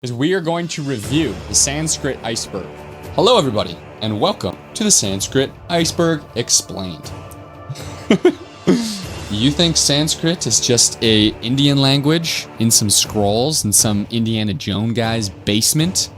is we are going to review the Sanskrit Iceberg. Hello everybody, and welcome to the Sanskrit Iceberg Explained. You think Sanskrit is just a Indian language in some scrolls in some Indiana Jones guy's basement?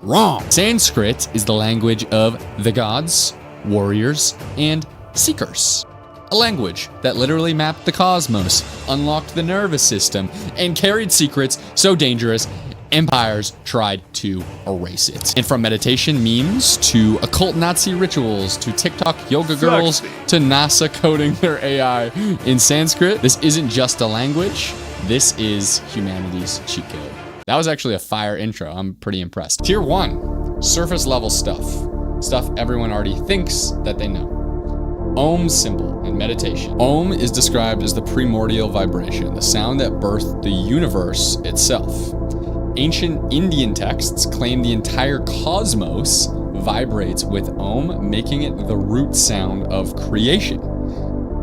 Wrong! Sanskrit is the language of the gods, warriors, and seekers. A language that literally mapped the cosmos, unlocked the nervous system, and carried secrets so dangerous empires tried to erase it. And from meditation memes to occult Nazi rituals to TikTok yoga girls to NASA coding their AI in Sanskrit, this isn't just a language, this is humanity's cheat code. That was actually a fire intro. I'm pretty impressed. Tier 1, surface level stuff. Stuff everyone already thinks that they know. Om symbol in meditation. Om is described as the primordial vibration, the sound that birthed the universe itself. Ancient Indian texts claim the entire cosmos vibrates with Om, making it the root sound of creation.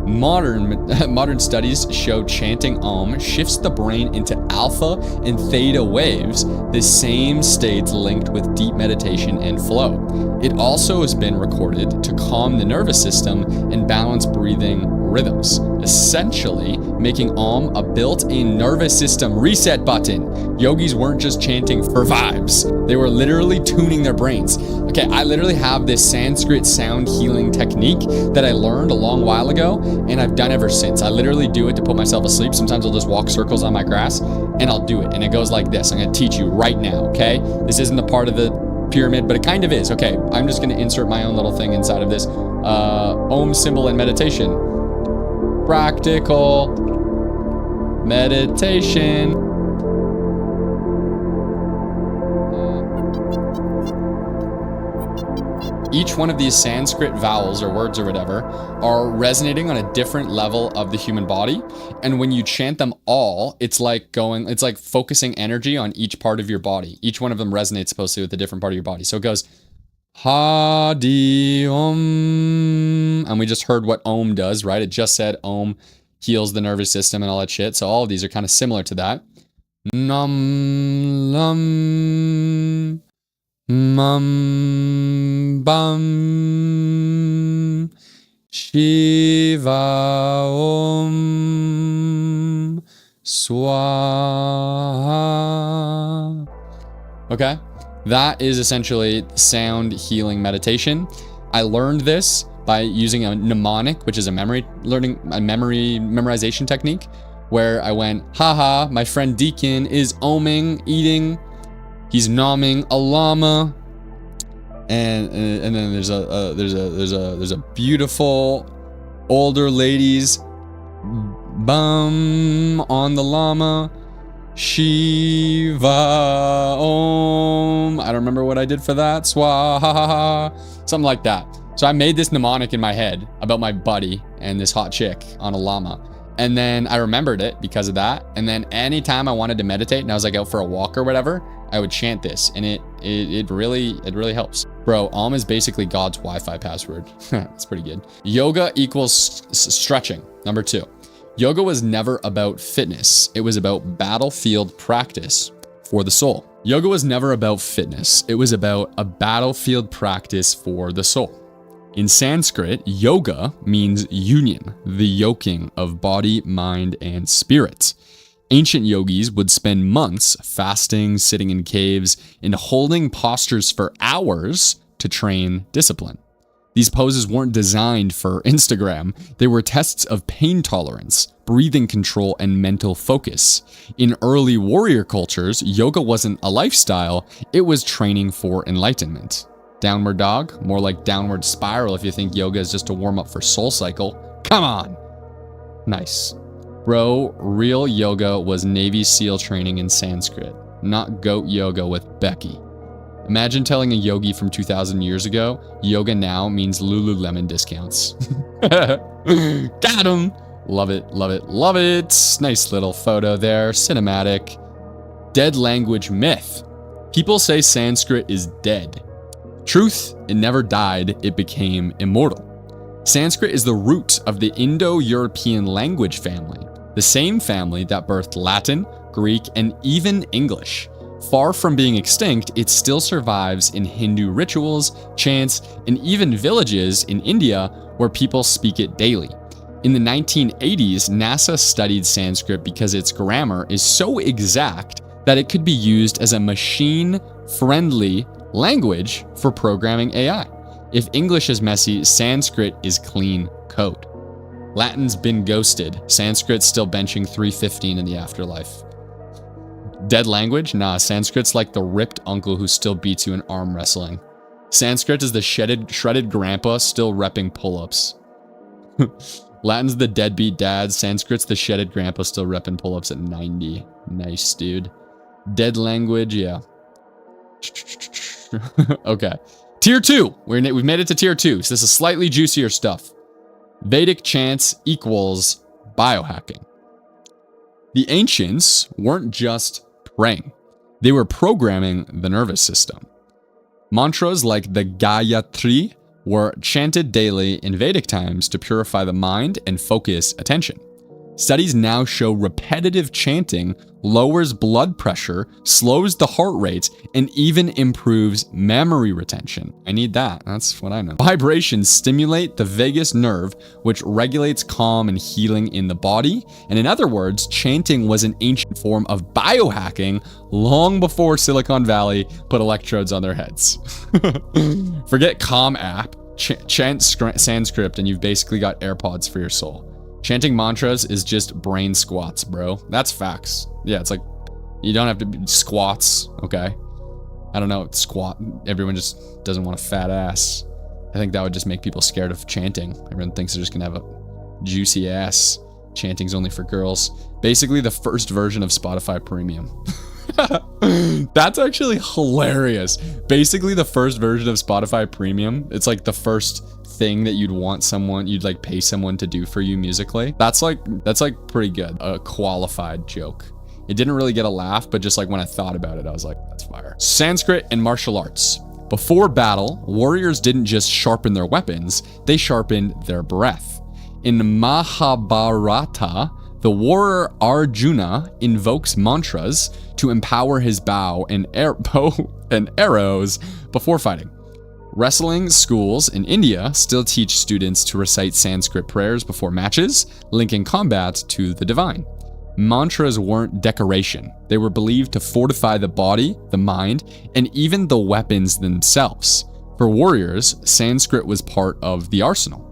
Modern studies show chanting Om shifts the brain into alpha and theta waves, the same states linked with deep meditation and flow. It also has been recorded to calm the nervous system and balance breathing rhythms, essentially making Om a built-in nervous system reset button. Yogis weren't just chanting for vibes, they were literally tuning their brains. Okay, I literally have this Sanskrit sound healing technique that I learned a long while ago, and I've done ever since. I literally do it to put myself asleep. Sometimes I'll just walk circles on my grass, and I'll do it, and it goes like this. I'm gonna teach you right now, okay? This isn't a part of the pyramid, but it kind of is. Okay, I'm just gonna insert my own little thing inside of this. Om symbol and meditation. Practical meditation. Each one of these Sanskrit vowels or words or whatever are resonating on a different level of the human body. And when you chant them all, it's like focusing energy on each part of your body. Each one of them resonates supposedly with a different part of your body. So it goes, Hadi Om. And we just heard what Om does, right? It just said Om heals the nervous system and all that shit. So all of these are kind of similar to that. Nam Lam Mam Bam Shiva Om Swaha. Okay, that is essentially sound healing meditation. I learned this by using a mnemonic, which is a memory memorization technique, where I went, haha, my friend Deacon is oming, eating. He's nomming a llama, and then there's a beautiful older lady's bum on the llama. Shiva Om. I don't remember what I did for that. Swaha, something like that. So I made this mnemonic in my head about my buddy and this hot chick on a llama. And then I remembered it because of that. And then anytime I wanted to meditate and I was like out for a walk or whatever, I would chant this, and it really helps. Bro, Om is basically God's Wi-Fi password. It's pretty good. Yoga equals stretching. Number 2. Yoga was never about fitness. It was about battlefield practice for the soul. Yoga was never about fitness. It was about a battlefield practice for the soul. In Sanskrit, yoga means union, the yoking of body, mind, and spirit. Ancient yogis would spend months fasting, sitting in caves, and holding postures for hours to train discipline. These poses weren't designed for Instagram. They were tests of pain tolerance, breathing control, and mental focus. In early warrior cultures, yoga wasn't a lifestyle, it was training for enlightenment. Downward dog, more like downward spiral if you think yoga is just a warm-up for Soul Cycle. Come on! Nice. Bro, real yoga was Navy SEAL training in Sanskrit, not goat yoga with Becky. Imagine telling a yogi from 2,000 years ago, yoga now means Lululemon discounts. Got him! Love it, love it, love it! Nice little photo there, cinematic. Dead language myth. People say Sanskrit is dead. Truth, it never died, it became immortal. Sanskrit is the root of the Indo-European language family, the same family that birthed Latin, Greek, and even English. Far from being extinct, it still survives in Hindu rituals, chants, and even villages in India where people speak it daily. In the 1980s, NASA studied Sanskrit because its grammar is so exact that it could be used as a machine-friendly language for programming AI. If English is messy, Sanskrit is clean code. Latin's been ghosted. Sanskrit's still benching 315 in the afterlife. Dead language? Nah, Sanskrit's like the ripped uncle who still beats you in arm wrestling. Sanskrit is the shredded grandpa still repping pull-ups. Latin's the deadbeat dad. Sanskrit's the shredded grandpa still repping pull-ups at 90. Nice, dude. Dead language, yeah. Okay. Tier 2. We've made it to tier 2, so this is slightly juicier stuff. Vedic chants equals biohacking. The ancients weren't just praying. They were programming the nervous system. Mantras like the Gayatri were chanted daily in Vedic times to purify the mind and focus attention. Studies now show repetitive chanting lowers blood pressure, slows the heart rate, and even improves memory retention. I need that. That's what I know. Vibrations stimulate the vagus nerve, which regulates calm and healing in the body. And in other words, chanting was an ancient form of biohacking long before Silicon Valley put electrodes on their heads. Forget Calm app, chant Sanskrit, and you've basically got AirPods for your soul. Chanting mantras is just brain squats, bro. That's facts. Yeah, it's like, you don't have to be squats, okay? I don't know, squat. Everyone just doesn't want a fat ass. I think that would just make people scared of chanting. Everyone thinks they're just gonna have a juicy ass. Chanting's only for girls. Basically the first version of Spotify Premium. That's actually hilarious. Basically the first version of Spotify Premium. It's like the first thing that you'd like pay someone to do for you musically. That's like pretty good. A qualified joke. It didn't really get a laugh, but just like when I thought about it, I was like, that's fire. Sanskrit and martial arts. Before battle, warriors didn't just sharpen their weapons, they sharpened their breath. In Mahabharata, the warrior Arjuna invokes mantras to empower his bow and arrows before fighting. Wrestling schools in India still teach students to recite Sanskrit prayers before matches, linking combat to the divine. Mantras weren't decoration. They were believed to fortify the body, the mind, and even the weapons themselves. For warriors, Sanskrit was part of the arsenal.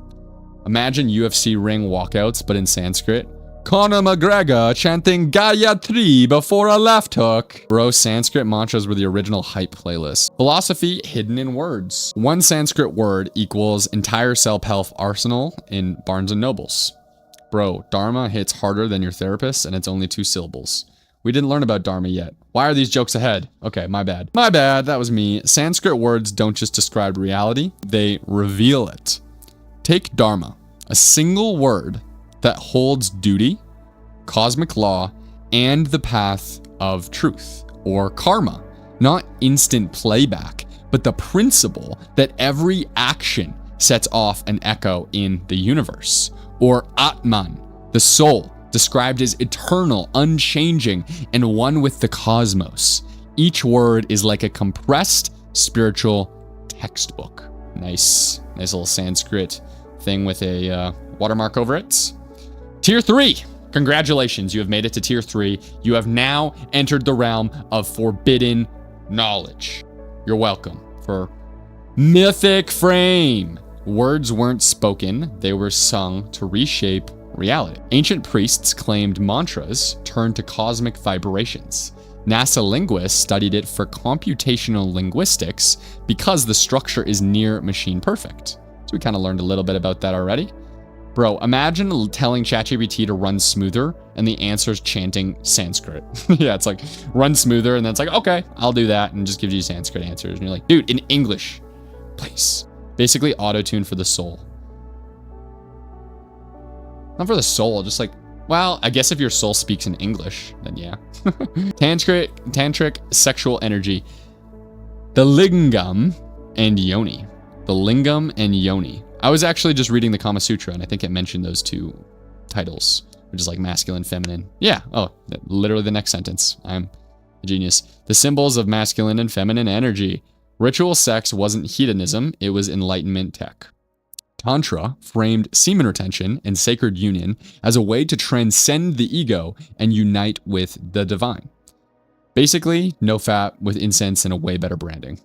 Imagine UFC ring walkouts, but in Sanskrit. Conor McGregor chanting Gayatri before a left hook. Bro, Sanskrit mantras were the original hype playlist. Philosophy hidden in words. One Sanskrit word equals entire self-help arsenal in Barnes & Nobles. Bro, Dharma hits harder than your therapist, and it's only 2 syllables. We didn't learn about Dharma yet. Why are these jokes ahead? Okay, my bad. My bad, that was me. Sanskrit words don't just describe reality, they reveal it. Take Dharma, a single word that holds duty, cosmic law, and the path of truth, or karma. Not instant playback, but the principle that every action sets off an echo in the universe. Or Atman, the soul, described as eternal, unchanging, and one with the cosmos. Each word is like a compressed spiritual textbook. Nice little Sanskrit thing with a watermark over it. Tier 3. Congratulations, you have made it to tier 3. You have now entered the realm of forbidden knowledge. You're welcome for Mythic Frame. Words weren't spoken, they were sung to reshape reality. Ancient priests claimed mantras turned to cosmic vibrations. NASA linguists studied it for computational linguistics because the structure is near machine perfect. So we kind of learned a little bit about that already. Bro, imagine telling ChatGPT to run smoother and the answer's chanting Sanskrit. Yeah, it's like, run smoother, and then it's like, okay, I'll do that, and just gives you Sanskrit answers. And you're like, dude, in English, please. Basically auto-tune for the soul. Not for the soul, just like, well, I guess if your soul speaks in English, then yeah. Tantric sexual energy. The lingam and yoni. The lingam and yoni. I was actually just reading the Kama Sutra, and I think it mentioned those 2 titles, which is like masculine, feminine. Yeah, oh, literally the next sentence. I'm Genius. The symbols of masculine and feminine energy. Ritual sex wasn't hedonism, it was enlightenment tech. Tantra framed semen retention and sacred union as a way to transcend the ego and unite with the divine. Basically, no fat with incense and a way better branding.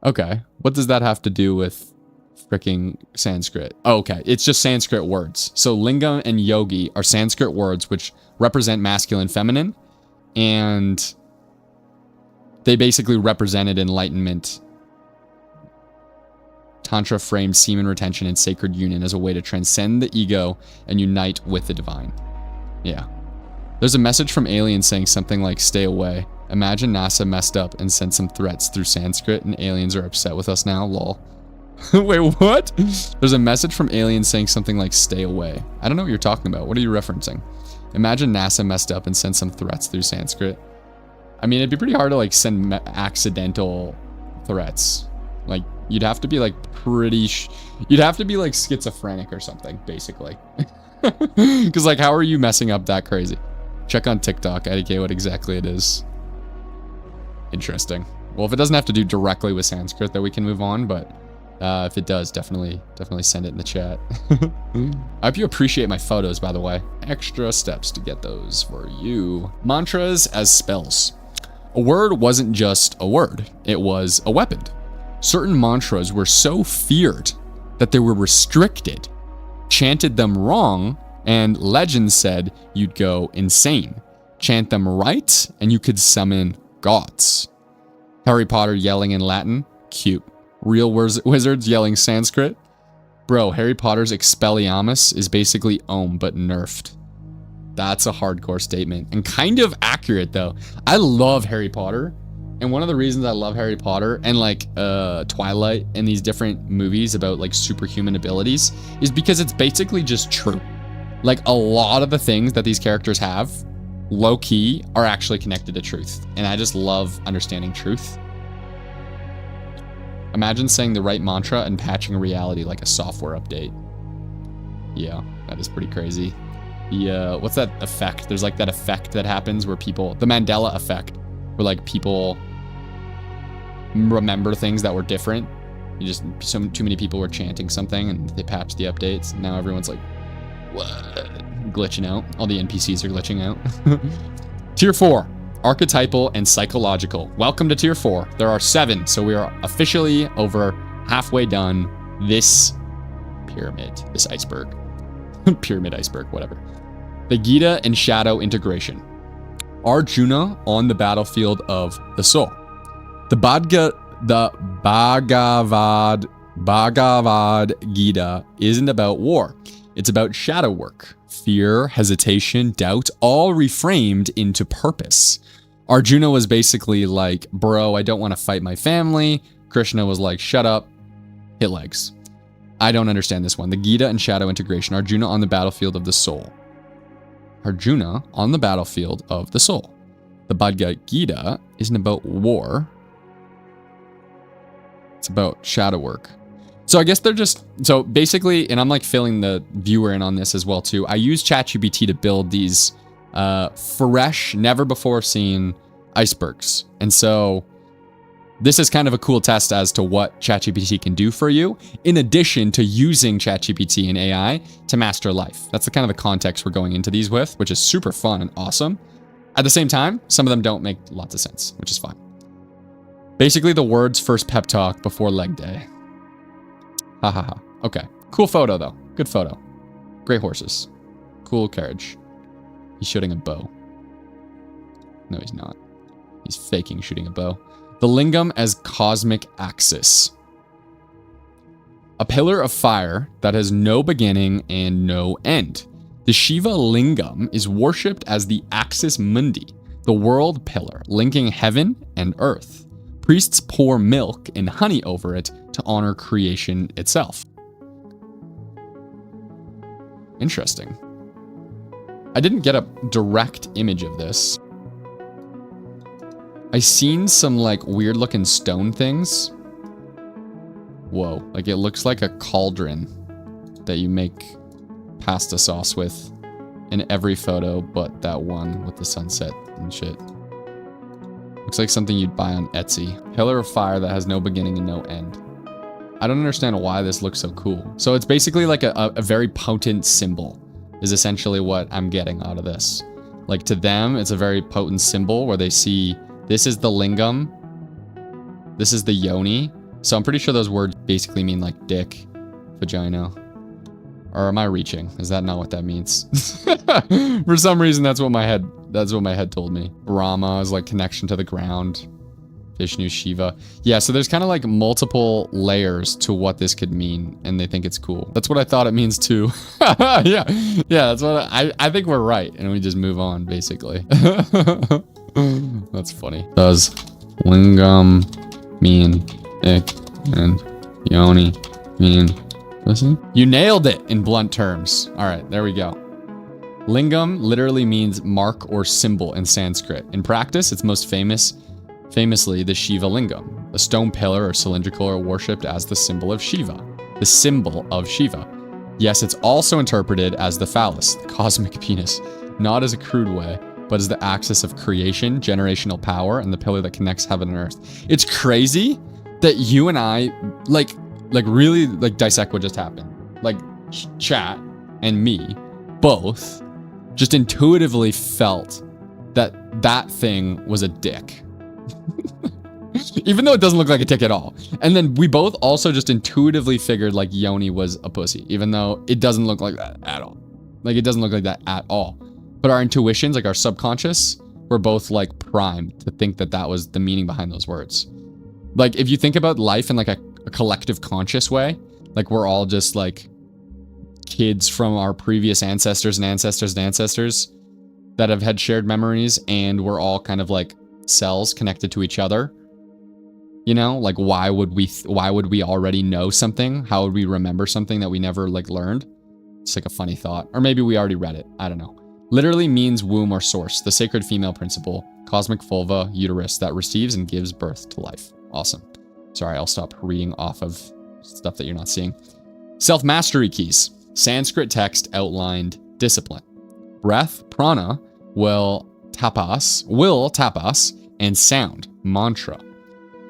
Okay, what does that have to do with freaking Sanskrit? Oh, okay, it's just Sanskrit words. So lingam and yogi are Sanskrit words which represent masculine, feminine, and they basically represented enlightenment. Tantra framed semen retention and sacred union as a way to transcend the ego and unite with the divine. Yeah. There's a message from aliens saying something like, stay away. Imagine NASA messed up and sent some threats through Sanskrit and aliens are upset with us now, lol. Wait, what? There's a message from aliens saying something like, stay away. I don't know what you're talking about. What are you referencing? Imagine NASA messed up and sent some threats through Sanskrit. I mean, it'd be pretty hard to like send accidental threats. Like, you'd have to be like you'd have to be like schizophrenic or something, basically. Because like, how are you messing up that crazy? Check on TikTok, IDK, what exactly it is. Interesting. Well, if it doesn't have to do directly with Sanskrit, then we can move on, but if it does, definitely send it in the chat. I hope you appreciate my photos, by the way. Extra steps to get those for you. Mantras as spells. A word wasn't just a word, it was a weapon. Certain mantras were so feared that they were restricted. Chanted them wrong, and legends said you'd go insane. Chant them right, and you could summon gods. Harry Potter yelling in Latin, cute. Real wizards yelling Sanskrit. Bro, Harry Potter's Expelliarmus is basically Om, but nerfed. That's a hardcore statement, and kind of accurate, though. I love Harry Potter, and one of the reasons I love Harry Potter and like Twilight and these different movies about like superhuman abilities is because it's basically just true. Like a lot of the things that these characters have, low key, are actually connected to truth. And I just love understanding truth. Imagine saying the right mantra and patching reality like a software update. Yeah, that is pretty crazy. Yeah, what's that effect? There's like that effect that happens where people, the Mandela effect, where like people remember things that were different. You just, too many people were chanting something and they patched the updates. And now everyone's like, what? Glitching out. All the NPCs are glitching out. Tier 4, archetypal and psychological. Welcome to Tier 4. There are 7, so we are officially over halfway done this pyramid, this iceberg. Pyramid iceberg, whatever. The Gita and shadow integration. Arjuna on the battlefield of the soul. The Bhagavad Gita isn't about war. It's about shadow work. Fear, hesitation, doubt, all reframed into purpose. Arjuna was basically like, bro, I don't want to fight my family. Krishna was like, shut up, hit legs. I don't understand this one. The Gita and shadow integration. Arjuna on the battlefield of the soul. Arjuna on the battlefield of the soul. The Bhagavad Gita isn't about war. It's about shadow work. So I guess they're just, so basically, and I'm like filling the viewer in on this as well too. I use ChatGPT to build these fresh, never before seen icebergs. And so this is kind of a cool test as to what ChatGPT can do for you, in addition to using ChatGPT and AI to master life. That's the kind of the context we're going into these with, which is super fun and awesome. At the same time, some of them don't make lots of sense, which is fine. Basically, the world's first pep talk before leg day. Ha ha ha. Okay. Cool photo, though. Good photo. Great horses. Cool carriage. He's shooting a bow. No, he's not. He's faking shooting a bow. The lingam as cosmic axis. A pillar of fire that has no beginning and no end. The Shiva lingam is worshipped as the axis mundi, the world pillar, linking heaven and earth. Priests pour milk and honey over it to honor creation itself. Interesting. I didn't get a direct image of this. I seen some like weird looking stone things. Whoa, like it looks like a cauldron that you make pasta sauce with. in every photo but that one with the sunset and shit. Looks like something you'd buy on Etsy. Pillar of fire that has no beginning and no end. I don't understand why this looks so cool. So it's basically like a very potent symbol is essentially what I'm getting out of this. Like to them, it's a very potent symbol where they see this is the lingam, this is the yoni. So I'm pretty sure those words basically mean like dick, vagina. Or am I reaching? Is that not what that means? For some reason, that's what my head told me. Brahma is like connection to the ground. Vishnu, Shiva. Yeah, so there's kind of like multiple layers to what this could mean, and they think it's cool. That's what I thought it means too. Yeah, that's what I think we're right, and we just move on, basically. That's funny. Does lingam mean dick and yoni mean pussy? You nailed it in blunt terms. All right, there we go. Lingam literally means mark or symbol in Sanskrit. In practice, it's most famously the Shiva lingam, a stone pillar or cylindrical or worshipped as the symbol of Shiva. The symbol of Shiva. Yes, it's also interpreted as the phallus, the cosmic penis, not as a crude way, but as the axis of creation, generational power, and the pillar that connects heaven and earth. It's crazy that you and I, like really dissect what just happened. Like chat and me both just intuitively felt that that thing was a dick. Even though it doesn't look like a dick at all. And then we both also just intuitively figured like yoni was a pussy, even though it doesn't look like that at all. Like it doesn't look like that at all. But our intuitions, like our subconscious, were both like primed to think that that was the meaning behind those words. Like if you think about life in like a collective conscious way, like we're all just like kids from our previous ancestors and ancestors and ancestors that have had shared memories, and we're all kind of like cells connected to each other. You know, like why would we already know something? How would we remember something that we never like learned? It's like a funny thought. Or maybe we already read it. I don't know. Literally means womb or source, the sacred female principle, cosmic vulva, uterus that receives and gives birth to life. Awesome. Sorry, I'll stop reading off of stuff that you're not seeing. Self-mastery keys. Sanskrit text outlined discipline. Breath, prana, will tapas, and sound, mantra.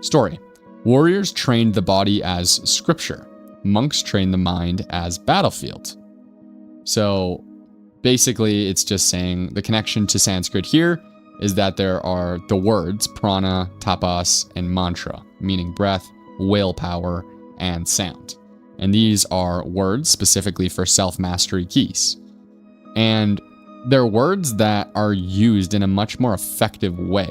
Story. Warriors trained the body as scripture. Monks trained the mind as battlefield. So basically it's just saying the connection to Sanskrit here is that there are the words prana, tapas, and mantra, meaning breath, willpower, and sound. And these are words specifically for self-mastery keys. And they're words that are used in a much more effective way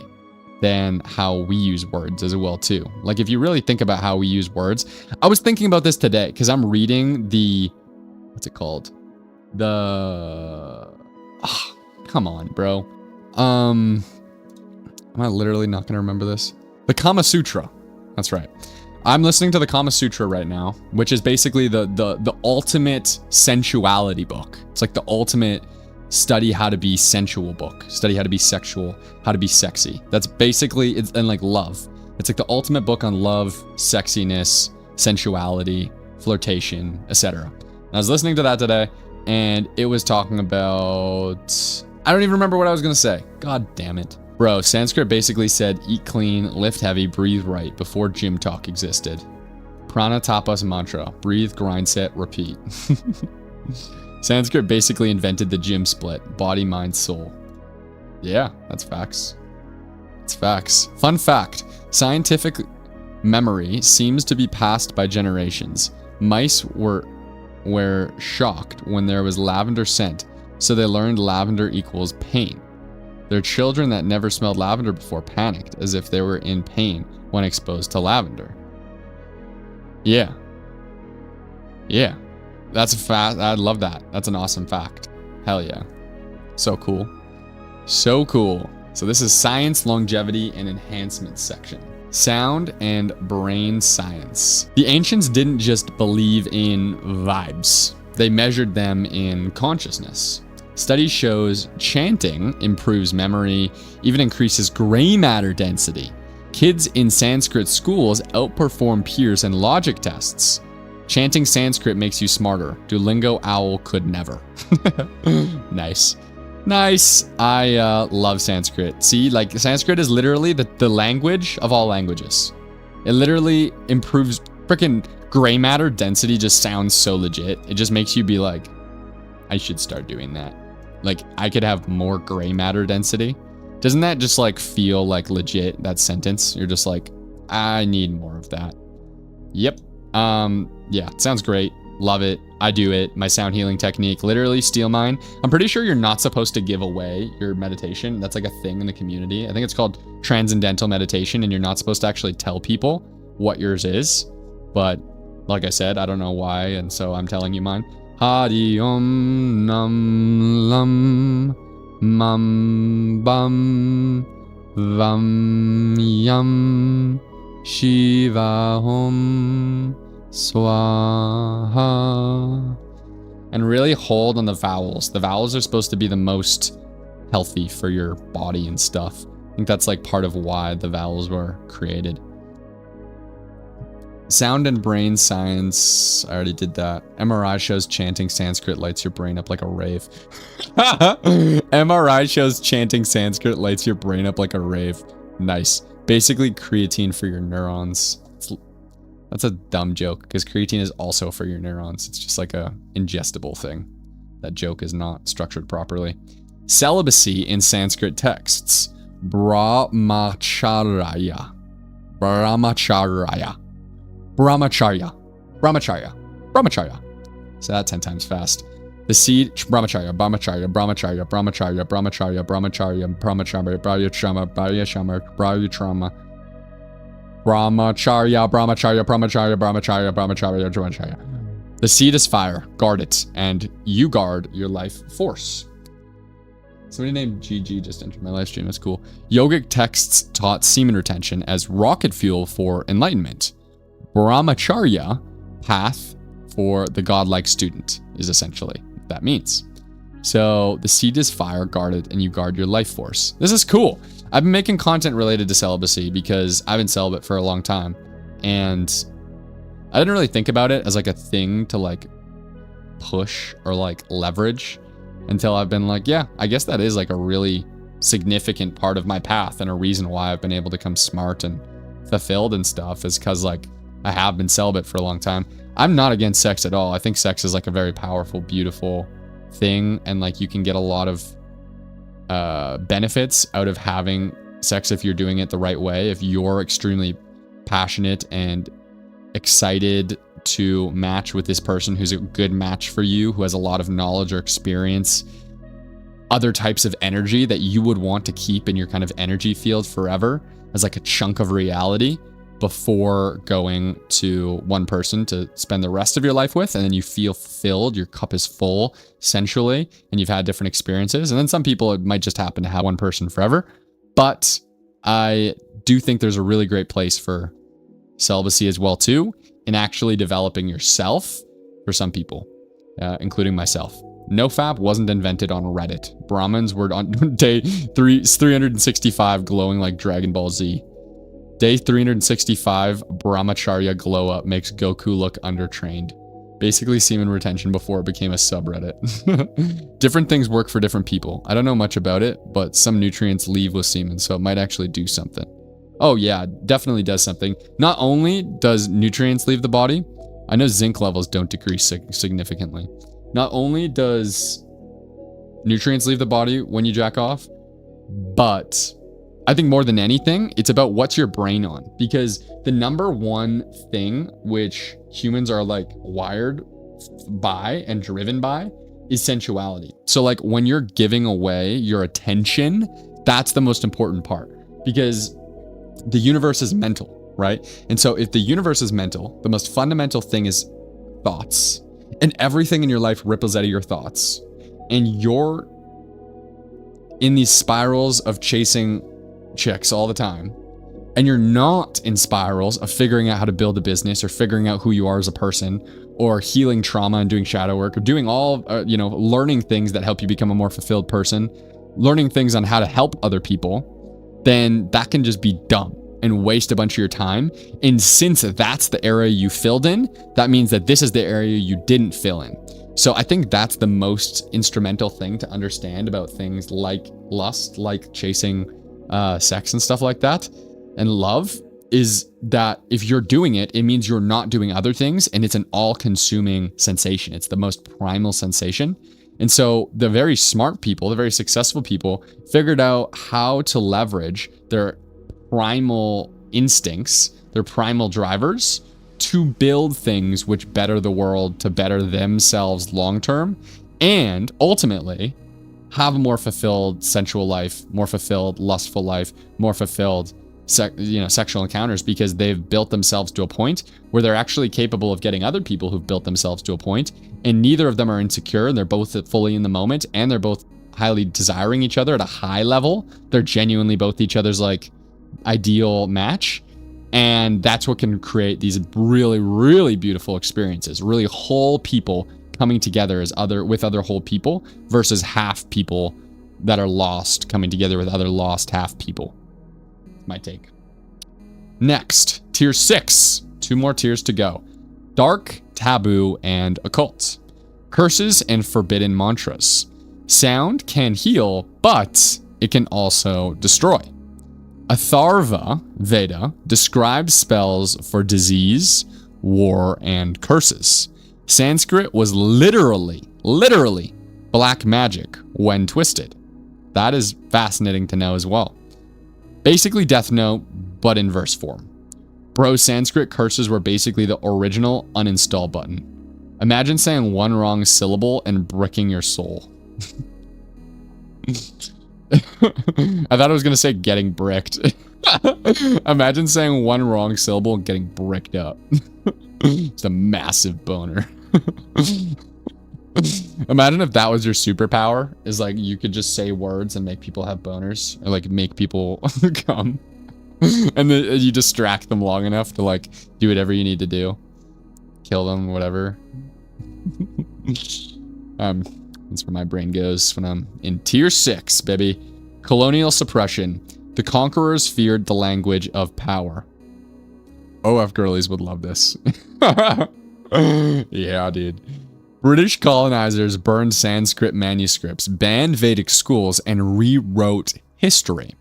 than how we use words as well too. Like if you really think about how we use words, I was thinking about this today because I'm reading the, what's it called? Come on, bro. Am I literally not gonna remember this? The Kama Sutra. That's right. I'm listening to the Kama Sutra right now, which is basically the ultimate sensuality book. It's like the ultimate study how to be sensual book. Study how to be sexual, how to be sexy. That's basically, it's, and like love. It's like the ultimate book on love, sexiness, sensuality, flirtation, etc. I was listening to that today, and it was talking about, I don't even remember what I was gonna say. God damn it. Bro, Sanskrit basically said eat clean, lift heavy, breathe right before gym talk existed. Prana tapas mantra, breathe, grind set, repeat. Sanskrit basically invented the gym split, body, mind, soul. Yeah, that's facts. It's facts. Fun fact, scientific memory seems to be passed by generations. Mice were shocked when there was lavender scent, so they learned lavender equals pain. Their children that never smelled lavender before panicked as if they were in pain when exposed to lavender. Yeah. Yeah. That's a fact. I love that. That's an awesome fact. Hell yeah. So cool. So cool. So this is science, longevity, and enhancement section. Sound and brain science. The ancients didn't just believe in vibes. They measured them in consciousness. Study shows chanting improves memory, even increases gray matter density. Kids in Sanskrit schools outperform peers in logic tests. Chanting Sanskrit makes you smarter. Duolingo Owl could never. Nice. Nice. I love Sanskrit. See, like Sanskrit is literally the language of all languages. It literally improves freaking gray matter density. Just sounds so legit. It just makes you be like, I should start doing that. Like I could have more gray matter density. Doesn't that just like feel like legit, that sentence? You're just like, I need more of that. Yep. Yeah, sounds great. Love it. I do it. My sound healing technique, literally steal mine. I'm pretty sure you're not supposed to give away your meditation. That's like a thing in the community. I think it's called transcendental meditation, and you're not supposed to actually tell people what yours is. But like I said, I don't know why, and so I'm telling you mine. Hari Om Nam Lam Mam Bam Vam Yam Shiva Om Swaha. And really hold on the vowels. The vowels are supposed to be the most healthy for your body and stuff. I think that's like part of why the vowels were created. Sound and brain science. I already did that. MRI shows chanting Sanskrit lights your brain up like a rave. MRI shows chanting Sanskrit lights your brain up like a rave. Nice. Basically creatine for your neurons. That's a dumb joke because creatine is also for your neurons. It's just like a ingestible thing. That joke is not structured properly. Celibacy in Sanskrit texts. Brahmacharya. Brahmacharya. Brahmacharya. Brahmacharya. Brahmacharya. Say that 10 times fast. The seed, brahmacharya, brahmacharya, brahmacharya, brahmacharya, brahmacharya, brahmacharya, brahmacharya, brahmacharya, brahmacharya, brahmacharya, brahmacharya, brahmacharya, brahmacharya, brahmacharya, brahmacharya, brahmacharya. The seed is fire. Guard it, and you guard your life force. Somebody named GG just entered my live stream. That's cool. Yogic texts taught semen retention as rocket fuel for enlightenment. Brahmacharya, path for the godlike student, is essentially what that means. So the seed is fire, guard it, and you guard your life force. This is cool. I've been making content related to celibacy because I've been celibate for a long time. And I didn't really think about it as like a thing to like push or like leverage until I've been like, yeah, I guess that is like a really significant part of my path, and a reason why I've been able to become smart and fulfilled and stuff is because like I have been celibate for a long time. I'm not against sex at all. I think sex is like a very powerful, beautiful thing, and like you can get a lot of benefits out of having sex if you're doing it the right way. If you're extremely passionate and excited to match with this person who's a good match for you, who has a lot of knowledge or experience, other types of energy that you would want to keep in your kind of energy field forever as like a chunk of reality before going to one person to spend the rest of your life with, and then you feel filled, your cup is full sensually, and you've had different experiences. And then some people, it might just happen to have one person forever. But I do think there's a really great place for celibacy as well too, in actually developing yourself for some people, including myself. NoFap wasn't invented on Reddit. Brahmins were on day 365 glowing like Dragon Ball Z. Day 365, Brahmacharya glow up makes Goku look undertrained. Basically semen retention before it became a subreddit. Different things work for different people. I don't know much about it, but some nutrients leave with semen, so it might actually do something. Oh yeah, definitely does something. Not only does nutrients leave the body, I know zinc levels don't decrease significantly. Not only does nutrients leave the body when you jack off, but I think more than anything, it's about what's your brain on. Because the number one thing which humans are like wired by and driven by is sensuality. So like when you're giving away your attention, that's the most important part. Because the universe is mental, right? And so if the universe is mental, the most fundamental thing is thoughts. And everything in your life ripples out of your thoughts. And you're in these spirals of chasing chicks all the time, and you're not in spirals of figuring out how to build a business or figuring out who you are as a person or healing trauma and doing shadow work or doing all learning things that help you become a more fulfilled person, learning things on how to help other people, then that can just be dumb and waste a bunch of your time. And since that's the area you filled in, that means that this is the area you didn't fill in. So I think that's the most instrumental thing to understand about things like lust, like chasing sex and stuff like that, and love, is that if you're doing it, it means you're not doing other things, and it's an all-consuming sensation. It's the most primal sensation. And so the very smart people, the very successful people, figured out how to leverage their primal instincts, their primal drivers, to build things which better the world, to better themselves long-term, and ultimately have a more fulfilled sensual life, more fulfilled lustful life, more fulfilled sexual encounters, because they've built themselves to a point where they're actually capable of getting other people who've built themselves to a point, and neither of them are insecure, and they're both fully in the moment, and they're both highly desiring each other at a high level. They're genuinely both each other's like ideal match, and that's what can create these really, really beautiful experiences, really whole people coming together as with other whole people versus half people that are lost coming together with other lost half people. My take. Next, tier 6. 2 more tiers to go. Dark, taboo, and occult. Curses and forbidden mantras. Sound can heal, but it can also destroy. Atharva Veda describes spells for disease, war, and curses. Sanskrit was literally black magic when twisted. That is fascinating to know as well. Basically Death Note, but in verse form. Bro, Sanskrit curses were basically the original uninstall button. Imagine saying one wrong syllable and bricking your soul. I thought I was going to say getting bricked. Imagine saying one wrong syllable and getting bricked up. It's a massive boner. Imagine if that was your superpower, is like you could just say words and make people have boners, or like make people come, and then you distract them long enough to like do whatever you need to do, kill them, whatever. That's where my brain goes when I'm in tier 6, baby. Colonial suppression. The conquerors feared the language of power. OF girlies would love this. Yeah, dude. British colonizers burned Sanskrit manuscripts, banned Vedic schools, and rewrote history.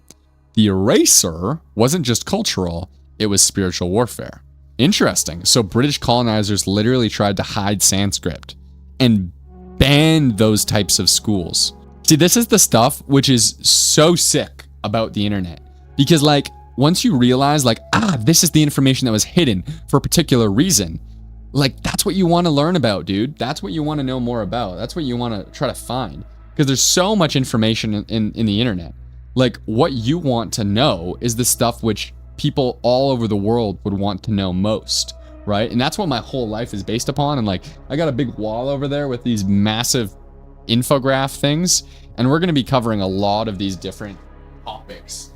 The eraser wasn't just cultural, it was spiritual warfare. Interesting. So British colonizers literally tried to hide Sanskrit and banned those types of schools. See, this is the stuff which is so sick about the internet. Because like, once you realize like, this is the information that was hidden for a particular reason, like, that's what you want to learn about, dude. That's what you want to know more about. That's what you want to try to find. Because there's so much information in the internet. Like, what you want to know is the stuff which people all over the world would want to know most, right? And that's what my whole life is based upon. And like, I got a big wall over there with these massive infograph things. And we're going to be covering a lot of these different topics.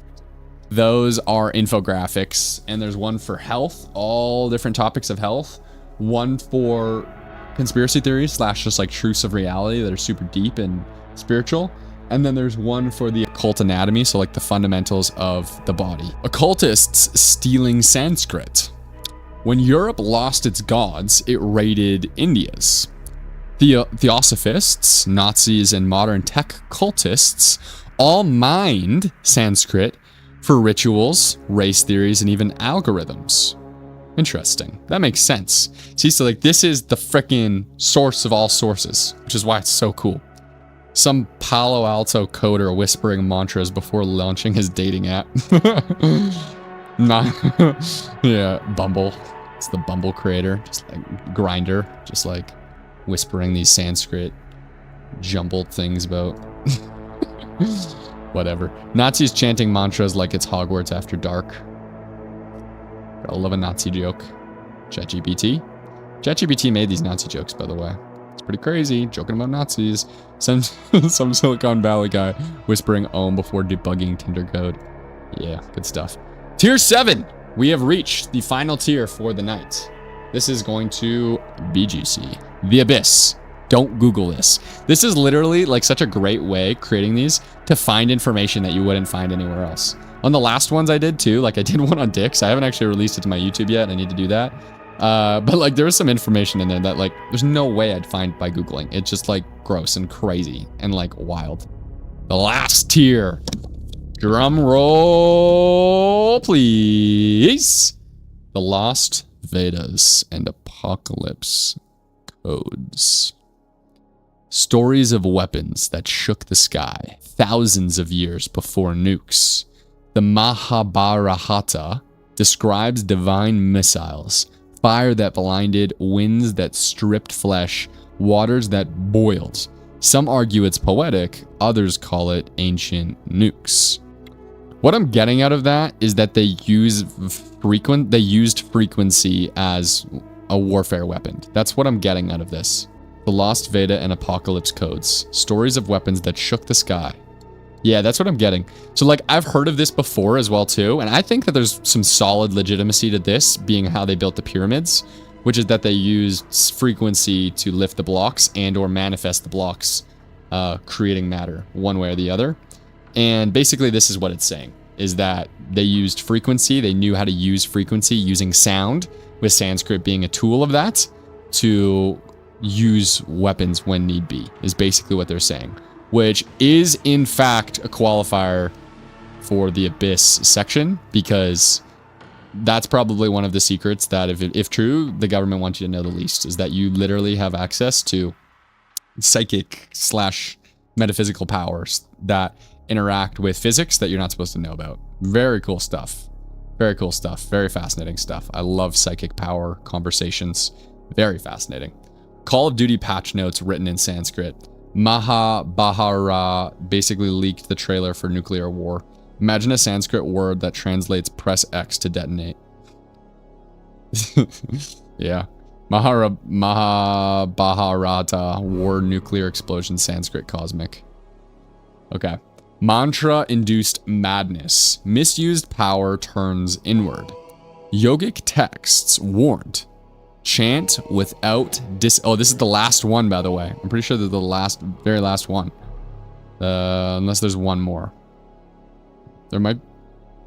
Those are infographics. And there's one for health, all different topics of health. One for conspiracy theories / just like truths of reality that are super deep and spiritual. And then there's one for the occult anatomy, so like the fundamentals of the body. Occultists stealing Sanskrit. When Europe lost its gods, it raided India's. Theosophists, Nazis, and modern tech cultists all mined Sanskrit for rituals, race theories, and even algorithms. Interesting. That makes sense. See, so like this is the frickin' source of all sources, which is why it's so cool. Some Palo Alto coder whispering mantras before launching his dating app. Yeah, Bumble. It's the Bumble creator, just like Grinder, just like whispering these Sanskrit jumbled things about whatever. Nazis chanting mantras like it's Hogwarts after dark. I love a Nazi joke. ChatGPT. ChatGPT made these Nazi jokes, by the way. It's pretty crazy, joking about Nazis. Some Silicon Valley guy whispering "Om" before debugging Tinder code. Yeah, good stuff. Tier 7. We have reached the final tier for the night. This is going to be juicy. The Abyss. Don't Google this. This is literally like such a great way, creating these, to find information that you wouldn't find anywhere else. On the last ones I did too, like I did one on dicks. I haven't actually released it to my YouTube yet. I need to do that. But like there was some information in there that like there's no way I'd find by Googling. It's just like gross and crazy and like wild. The last tier. Drum roll, please. The Lost Vedas and Apocalypse Codes. Stories of weapons that shook the sky thousands of years before nukes. The Mahabharata describes divine missiles, fire that blinded, winds that stripped flesh, waters that boiled. Some argue it's poetic, others call it ancient nukes. What I'm getting out of that is that they used frequency as a warfare weapon. That's what I'm getting out of this. The Lost Veda and Apocalypse Codes. Stories of weapons that shook the sky. Yeah, that's what I'm getting. So like I've heard of this before as well too, and I think that there's some solid legitimacy to this being how they built the pyramids, which is that they used frequency to lift the blocks and or manifest the blocks, creating matter one way or the other. And basically this is what it's saying, is that they used frequency, they knew how to use frequency using sound, with Sanskrit being a tool of that, to use weapons when need be, is basically what they're saying. Which is in fact a qualifier for the Abyss section, because that's probably one of the secrets that if true, the government wants you to know the least, is that you literally have access to psychic / metaphysical powers that interact with physics that you're not supposed to know about. Very cool stuff. Very cool stuff. Very fascinating stuff. I love psychic power conversations. Very fascinating. Call of Duty patch notes written in Sanskrit. Mahabharata basically leaked the trailer for nuclear war. Imagine a Sanskrit word that translates press X to detonate. Yeah. Mahabharata war nuclear explosion Sanskrit cosmic. Okay. Mantra-induced madness. Misused power turns inward. Yogic texts warned. Chant without oh, this is the last one, by the way. I'm pretty sure they're the very last one. Unless there's one more. There might...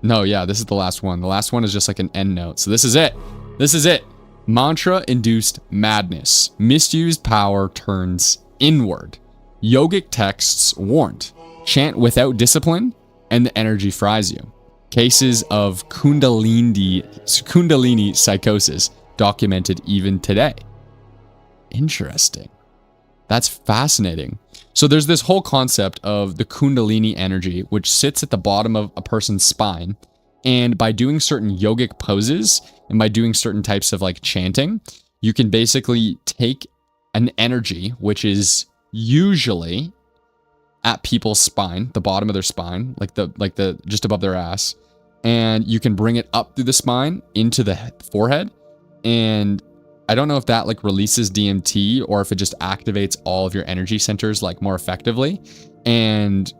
No, yeah, this is the last one. The last one is just like an end note. So this is it. This is it. Mantra-induced madness. Misused power turns inward. Yogic texts warned. Chant without discipline, and the energy fries you. Cases of Kundalini psychosis documented even today. Interesting. That's fascinating. So there's this whole concept of the Kundalini energy, which sits at the bottom of a person's spine. And by doing certain yogic poses and by doing certain types of like chanting, you can basically take an energy, which is usually at people's spine, the bottom of their spine, like the just above their ass, and you can bring it up through the spine into the forehead. And I don't know if that like releases DMT or if it just activates all of your energy centers like more effectively, and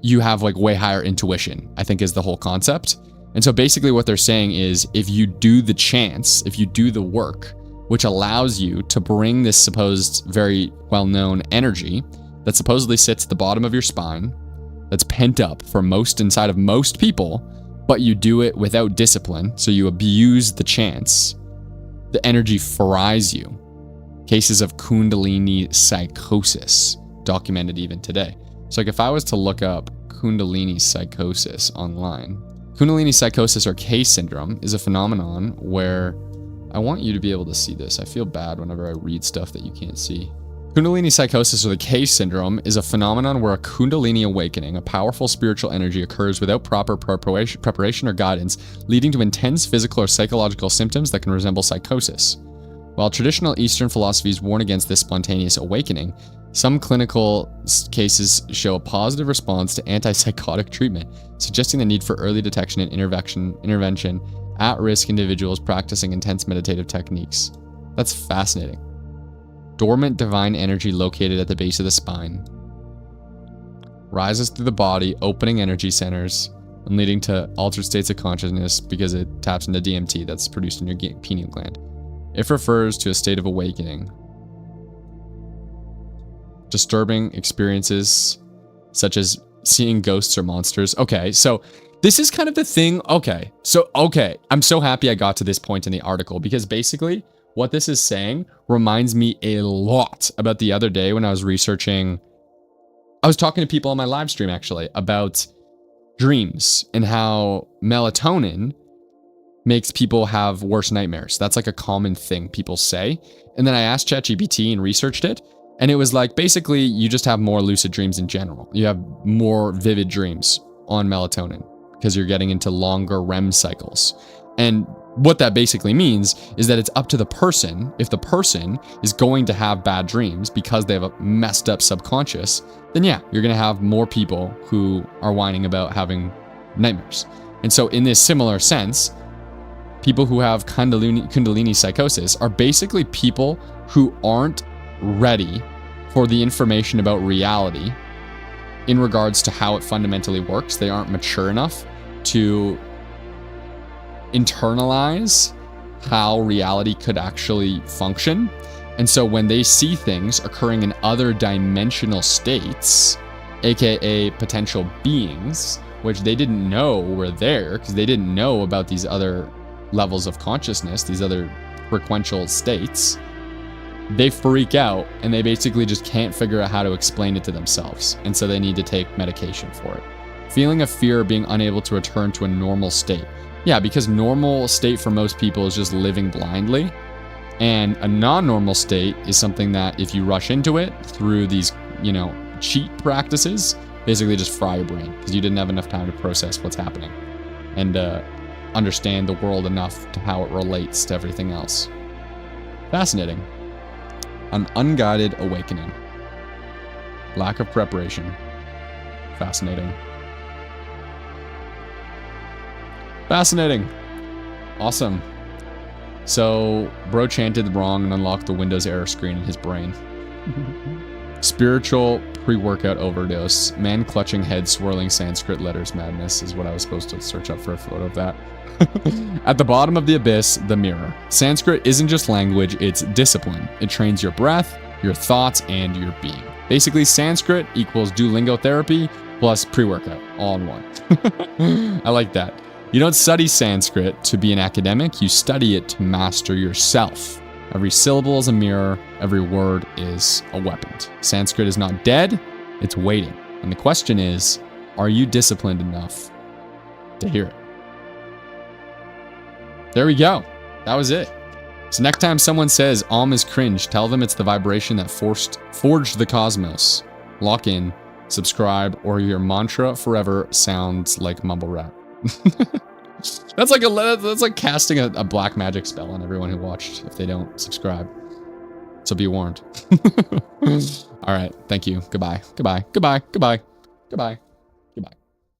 you have like way higher intuition, I think is the whole concept. And so basically what they're saying is if you do the chants, if you do the work, which allows you to bring this supposed very well-known energy that supposedly sits at the bottom of your spine, that's pent up for inside of most people, but you do it without discipline, so you abuse the chants, the energy fries you. Cases of Kundalini psychosis documented even today. So like if I was to look up Kundalini psychosis online, Kundalini psychosis or K syndrome is a phenomenon where I want you to be able to see this. I feel bad whenever I read stuff that you can't see. Kundalini psychosis or the K syndrome is a phenomenon where a Kundalini awakening, a powerful spiritual energy, occurs without proper preparation or guidance, leading to intense physical or psychological symptoms that can resemble psychosis. While traditional Eastern philosophies warn against this spontaneous awakening, some clinical cases show a positive response to antipsychotic treatment, suggesting the need for early detection and intervention at-risk individuals practicing intense meditative techniques. That's fascinating. Dormant divine energy located at the base of the spine rises through the body, opening energy centers and leading to altered states of consciousness because it taps into DMT that's produced in your pineal gland. It refers to a state of awakening. Disturbing experiences such as seeing ghosts or monsters. Okay, so This is kind of the thing. Okay. I'm so happy I got to this point in the article because basically what this is saying reminds me a lot about the other day when I was researching. I was talking to people on my live stream actually about dreams and how melatonin makes people have worse nightmares. That's like a common thing people say. And then I asked ChatGPT and researched it. And it was like, basically, you just have more lucid dreams in general. You have more vivid dreams on melatonin because you're getting into longer REM cycles. And what that basically means is that it's up to the person. If the person is going to have bad dreams because they have a messed up subconscious, then yeah, you're going to have more people who are whining about having nightmares. And so in this similar sense, people who have Kundalini psychosis are basically people who aren't ready for the information about reality in regards to how it fundamentally works. They aren't mature enough to internalize how reality could actually function. And so when they see things occurring in other dimensional states, aka potential beings, which they didn't know were there because they didn't know about these other levels of consciousness, these other frequential states, they freak out and they basically just can't figure out how to explain it to themselves. And so they need to take medication for it. Feeling of fear of being unable to return to a normal state. Yeah, because normal state for most people is just living blindly. And a non-normal state is something that if you rush into it through these, cheat practices, basically just fry your brain because you didn't have enough time to process what's happening and understand the world enough to how it relates to everything else. Fascinating. An unguided awakening. Lack of preparation. Fascinating. Fascinating. Awesome. So, bro chanted wrong and unlocked the Windows error screen in his brain. Spiritual pre-workout overdose. Man clutching head swirling Sanskrit letters madness is what I was supposed to search up for a photo of that. At the bottom of the abyss, the mirror. Sanskrit isn't just language, it's discipline. It trains your breath, your thoughts, and your being. Basically, Sanskrit equals Duolingo therapy plus pre-workout, all in one. I like that. You don't study Sanskrit to be an academic, you study it to master yourself. Every syllable is a mirror, every word is a weapon. Sanskrit is not dead, it's waiting. And the question is, are you disciplined enough to hear it? There we go. That was it. So next time someone says Om is cringe, tell them it's the vibration that forged the cosmos. Lock in, subscribe, or your mantra forever sounds like mumble rap. That's like casting a black magic spell on everyone who watched if they don't subscribe. So be warned. All right. Thank you. Goodbye. Goodbye. Goodbye. Goodbye. Goodbye.